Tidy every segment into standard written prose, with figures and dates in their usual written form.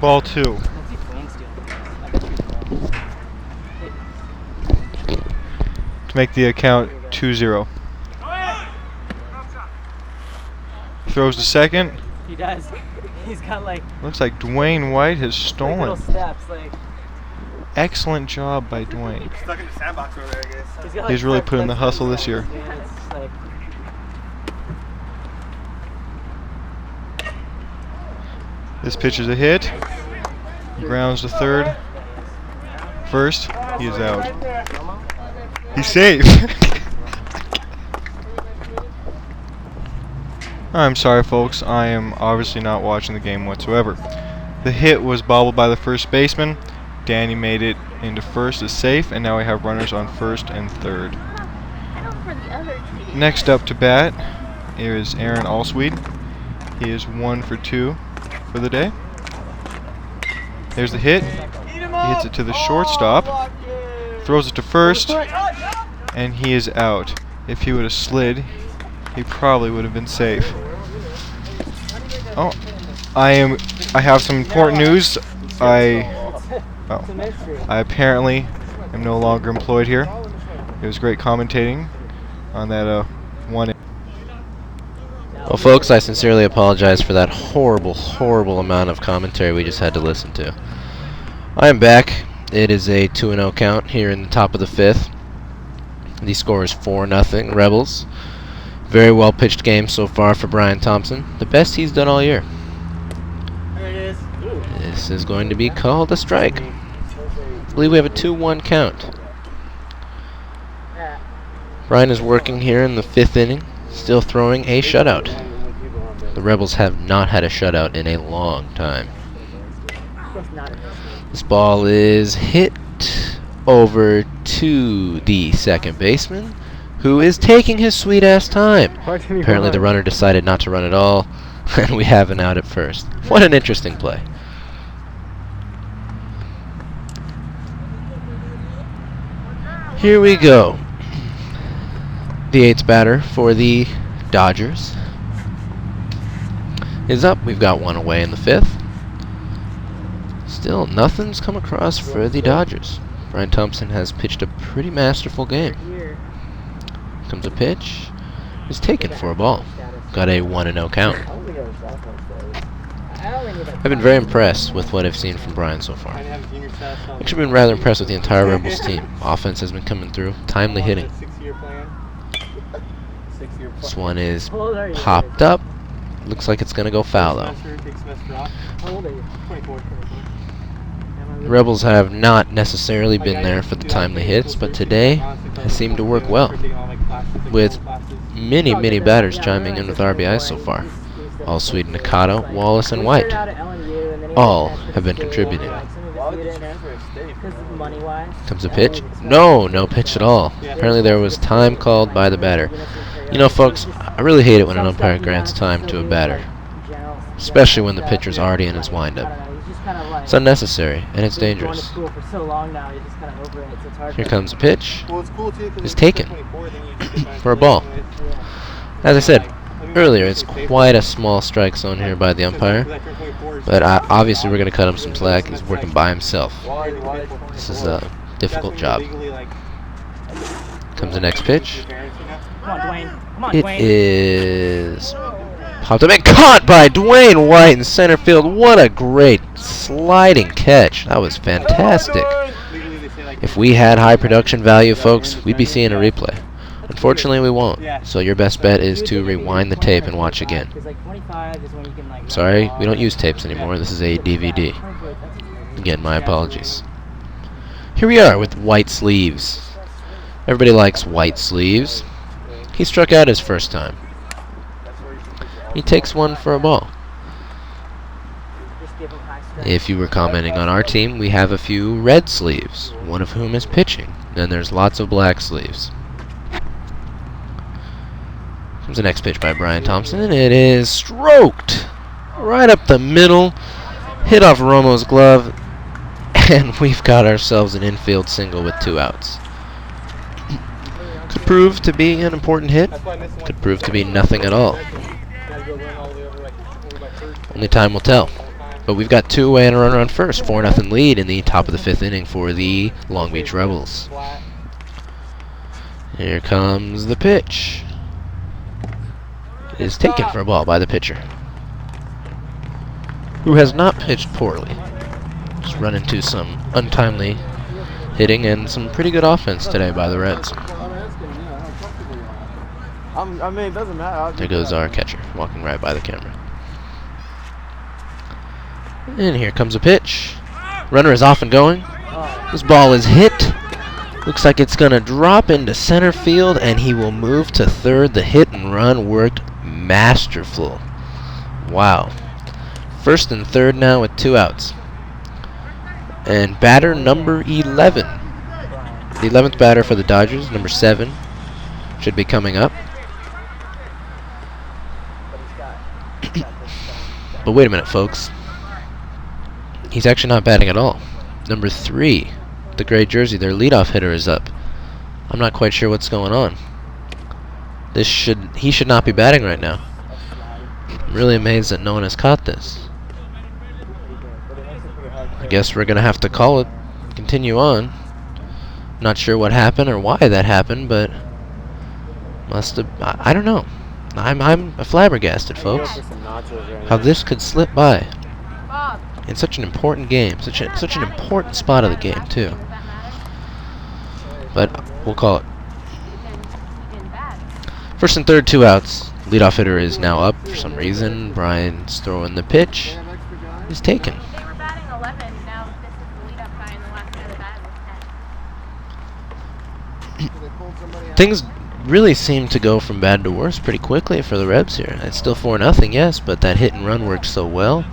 Ball 2. To make the account 2-0. Throws the second. He does. He's got like. Looks like Dwayne White has Like stolen. little steps, like. Excellent job by Dwayne. Stuck in the sandbox over there, I guess. Got, like, He's really put in the steps hustle this year. Yeah, it's like, This pitch is a hit. Grounds to third. First, he is out. He's safe. I'm sorry, folks. I am obviously not watching the game whatsoever. The hit was bobbled by the first baseman. Danny made it into first as safe, and now we have runners on first and third. Next up to bat is Aaron Allsweed. He is 1 for 2 for the day. There's the hit. He hits it to the shortstop. Throws it to first, and he is out. If he would have slid, he probably would have been safe. Oh, I have some important news. I apparently am no longer employed here. It was great commentating on that one. Well, folks, I sincerely apologize for that horrible, horrible amount of commentary we just had to listen to. I am back. It is a 2-0 count here in the top of the 5th. The score is 4-0 Rebels. Very well pitched game so far for Brian Thompson. The best he's done all year. there it is. This is going to be called a strike. I believe we have a 2-1 count. Brian is working here in the 5th inning, still throwing a shutout. The Rebels have not had a shutout in a long time. This ball is hit over to the second baseman, who is taking his sweet ass time. Apparently the runner decided not to run at all, and we have an out at first. What an interesting play. Here we go. The 8th batter for the Dodgers is up. We've got one away in the 5th. Still, nothing's come across for the Dodgers. Brian Thompson has pitched a pretty masterful game. Comes a pitch. Is taken for a ball. Got a 1-0 count. I've been very impressed with what I've seen from Brian so far. Actually been rather impressed with the entire Rebels team. Offense has been coming through. Timely hitting. This one is popped up. Looks like it's going to go foul, though. The Rebels have not necessarily been there for the timely hits, but today has seemed to work well, with many, many batters chiming in with RBIs so far. Allsweed, Nakata, Wallace, and White all have been contributing. Comes a pitch? No pitch at all. Apparently there was time called by the batter. You know, folks, I really hate it when an umpire grants time to a batter, especially when the pitcher's already in his windup. It's unnecessary, and it's dangerous. Here comes a pitch. It's taken for a ball. As I said earlier, it's quite a small strike zone here by the umpire, but obviously we're going to cut him some slack. He's working by himself. This is a difficult job. Comes the next pitch. It is popped up and caught by Dwayne White in center field. What a great sliding catch. That was fantastic. If we had high production value, folks, we'd be seeing a replay. Unfortunately, we won't. So your best bet is to rewind the tape and watch again. Sorry, we don't use tapes anymore. This is a DVD. Again, my apologies. Here we are with white sleeves. Everybody likes white sleeves. He struck out his first time. He takes one for a ball. If you were commenting on our team, we have a few red sleeves, one of whom is pitching. Then there's lots of black sleeves. Comes the next pitch by Brian Thompson, and it is stroked right up the middle, hit off Romo's glove, and we've got ourselves an infield single with 2 outs. Could prove to be an important hit, could prove to be nothing at all. Only time will tell. But we've got 2 away and a runner on first. 4-0 lead in the top of the 5th inning for the Long Beach Rebels. Here comes the pitch. It is taken for a ball by the pitcher, who has not pitched poorly. Just run into some untimely hitting and some pretty good offense today by the Reds. I mean, it doesn't matter. There goes our catcher, walking right by the camera. And here comes a pitch. Runner is off and going. This ball is hit. Looks like it's going to drop into center field, and he will move to third. The hit and run worked masterful. Wow. First and third now with 2 outs. And batter number 11. The 11th batter for the Dodgers, number 7, should be coming up. But wait a minute, folks. He's actually not batting at all. Number 3, the gray jersey, their leadoff hitter, is up. I'm not quite sure what's going on. He should not be batting right now. I'm really amazed that no one has caught this. I guess we're gonna have to call it. Continue on. Not sure what happened or why that happened, but must have. I don't know. I'm flabbergasted, folks. How this could slip by in such an important game, such an important spot of the game too. But we'll call it. First and third, 2 outs. Leadoff hitter is now up for some reason. Brian's throwing the pitch. He's taken. They were batting 11. Now this is the leadoff guy, and the last guy that batted was 10. Things really seem to go from bad to worse pretty quickly for the Rebs here. It's still 4-0, yes, but that hit and run worked so well.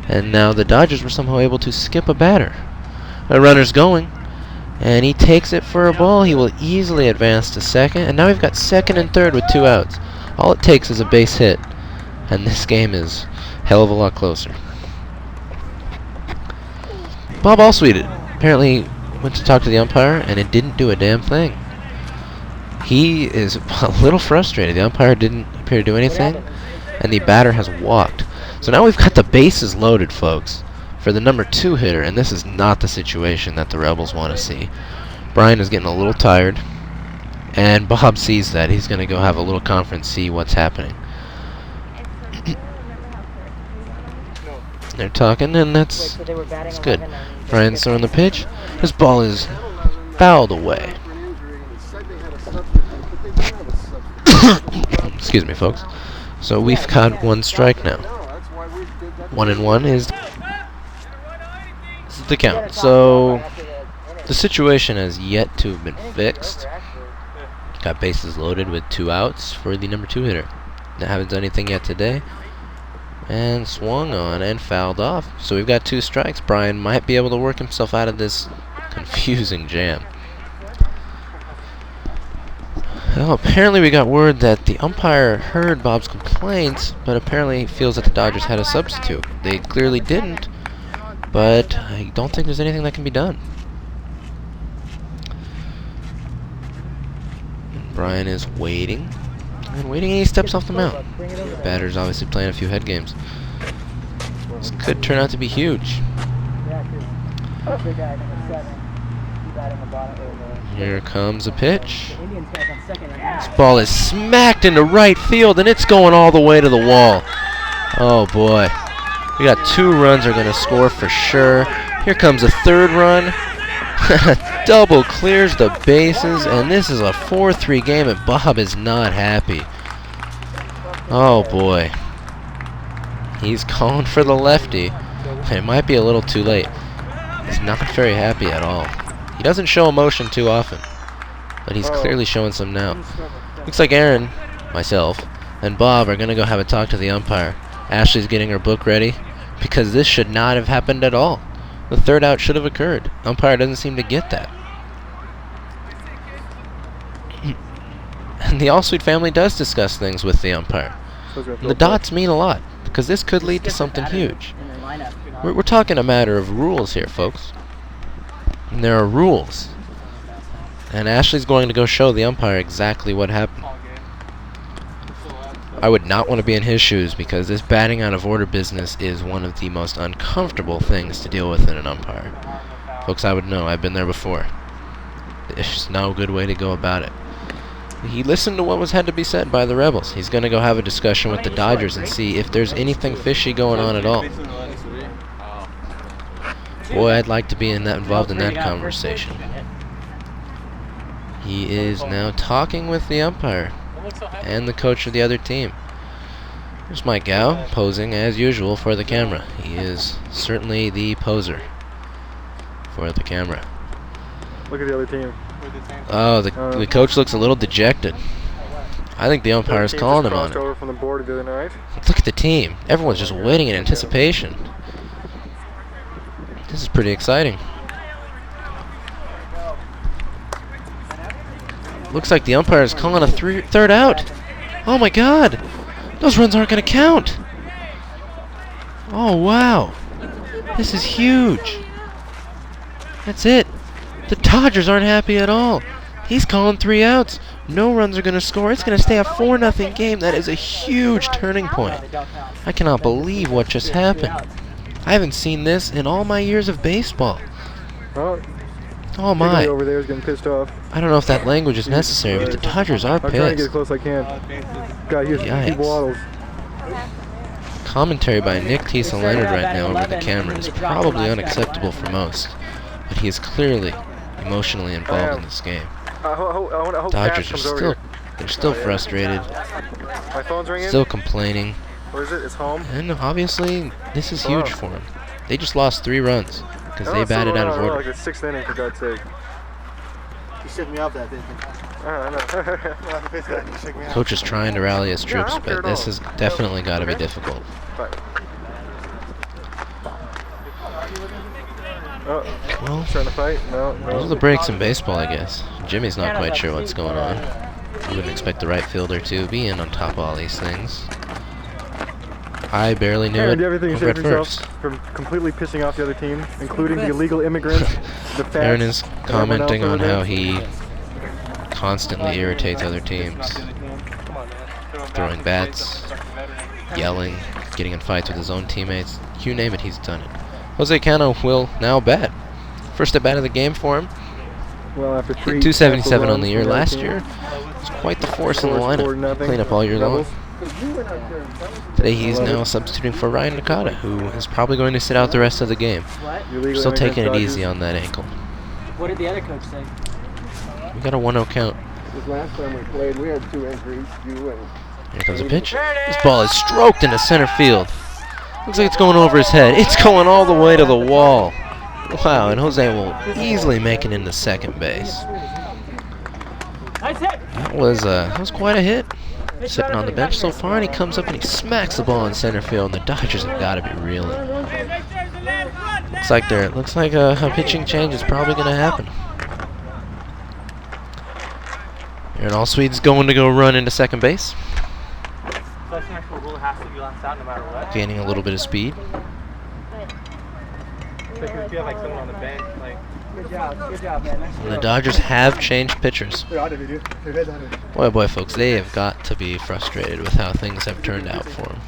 And now the Dodgers were somehow able to skip a batter. A runner's going, and he takes it for a ball. He will easily advance to second, and now we've got second and third with 2 outs. All it takes is a base hit, and this game is a hell of a lot closer. Bob Allsweet apparently went to talk to the umpire, and it didn't do a damn thing. He is a little frustrated. The umpire didn't appear to do anything, and the batter has walked. So now we've got the bases loaded, folks, for the number 2 hitter, and this is not the situation that the Rebels want to see. Brian is getting a little tired, and Bob sees that. He's going to go have a little conference, see what's happening. They're talking, and that's good. Brian's throwing the pitch. This ball is fouled away. Excuse me, folks. So we've got 1 strike now. 1-1 is the count. So the situation has yet to have been fixed. Got bases loaded with 2 outs for the number 2 hitter. They haven't done anything yet today. And swung on and fouled off. So we've got 2 strikes. Brian might be able to work himself out of this confusing jam. Well, apparently we got word that the umpire heard Bob's complaints, but apparently feels that the Dodgers had a substitute. They clearly didn't, but I don't think there's anything that can be done. And Brian is waiting, and he steps off the mound. The batter's obviously playing a few head games. This could turn out to be huge. Here comes a pitch. This ball is smacked into right field, and it's going all the way to the wall. Oh boy. We got 2 runs are going to score for sure. Here comes a 3rd run. Double clears the bases, and this is a 4-3 game, and Bob is not happy. Oh boy. He's calling for the lefty. It might be a little too late. He's not very happy at all. He doesn't show emotion too often, but he's clearly showing some now. Looks like Aaron, myself, and Bob are going to go have a talk to the umpire. Ashley's getting her book ready, because this should not have happened at all. The 3rd out should have occurred. Umpire doesn't seem to get that. And the Allsweet family does discuss things with the umpire. And the dots mean a lot, because this could lead to something huge. We're talking a matter of rules here, folks. And there are rules. And Ashley's going to go show the umpire exactly what happened. I would not want to be in his shoes because this batting out of order business is one of the most uncomfortable things to deal with in an umpire. Folks, I would know. I've been there before. It's just no good way to go about it. He listened to what was had to be said by the Rebels. He's going to go have a discussion with the Dodgers and see if there's anything fishy going on at all. Boy, I'd like to be involved in that conversation. He is now talking with the umpire and the coach of the other team. There's Mike Gow posing as usual for the camera. He is certainly the poser for the camera. Look at the other team. Oh, the coach looks a little dejected. I think the umpire is calling him on it. Over from the board the other night. Look at the team. Everyone's just waiting in anticipation. This is pretty exciting. Looks like the umpire is calling a third out. Oh my God! Those runs aren't going to count. Oh wow! This is huge. That's it. The Dodgers aren't happy at all. He's calling 3 outs. No runs are going to score. It's going to stay a 4-0 game. That is a huge turning point. I cannot believe what just happened. I haven't seen this in all my years of baseball. Oh my. Over there is getting pissed off. I don't know if that language is necessary, but the Dodgers are I'm trying to get as pissed. close as I can. God, here's Yikes. Pete Waddles. Commentary by Nick Tisa Leonard right now over the camera is probably unacceptable for most, but he is clearly emotionally involved in this game. I hope Dodgers Cash are comes over still frustrated, here. My phone's ringing. still complaining, Where is it? It's home. and obviously this is huge for them. They just lost 3 runs because No, they it's still batted out of going on, order. Like the 6th inning, for God's sake. You shook me off that, didn't you? Coach is trying to rally his troops, don't care but at this all. has definitely got to be difficult. Oh, Well, trying to fight? No, those are the breaks in baseball, I guess. Jimmy's not quite sure what's going on. You wouldn't expect the right fielder to be in on top of all these things. I barely knew Aaron, it do you have anything to over say at for yourself first. from completely pissing off the other team, including the illegal immigrants, the fats, Aaron is and everyone commenting else on over how there? he constantly irritates other teams. Throwing bats, yelling, getting in fights with his own teammates. You name it, he's done it. Jose Cano will now bat. First at bat of the game for him. Well, after Hit 3 277 on the year. from Last team. year was quite the force in the Scores lineup. 4-0. Clean up all year long. Rebels. Today he's now substituting for Ryan Nakata, who is probably going to sit out the rest of the game. What? Illegal Still taking it immigrants, easy on that ankle. What did the other coach say? We got a 1-0 count. This last time we played, we had 2 injuries. You and Here comes a pitch. This ball is stroked into center field. Looks like it's going over his head. It's going all the way to the wall. Wow, and Jose will easily make it into second base. Nice hit! That was quite a hit. Sitting on the bench so far, and he comes up and he smacks the ball in center field, and the Dodgers have got to be reeling. Looks like a pitching change is probably going to happen. Aaron Allsweed's going to go run into second base, gaining a little bit of speed. Good job, man. And the Dodgers have changed pitchers. Boy, oh boy, folks, they have got to be frustrated with how things have turned out for them.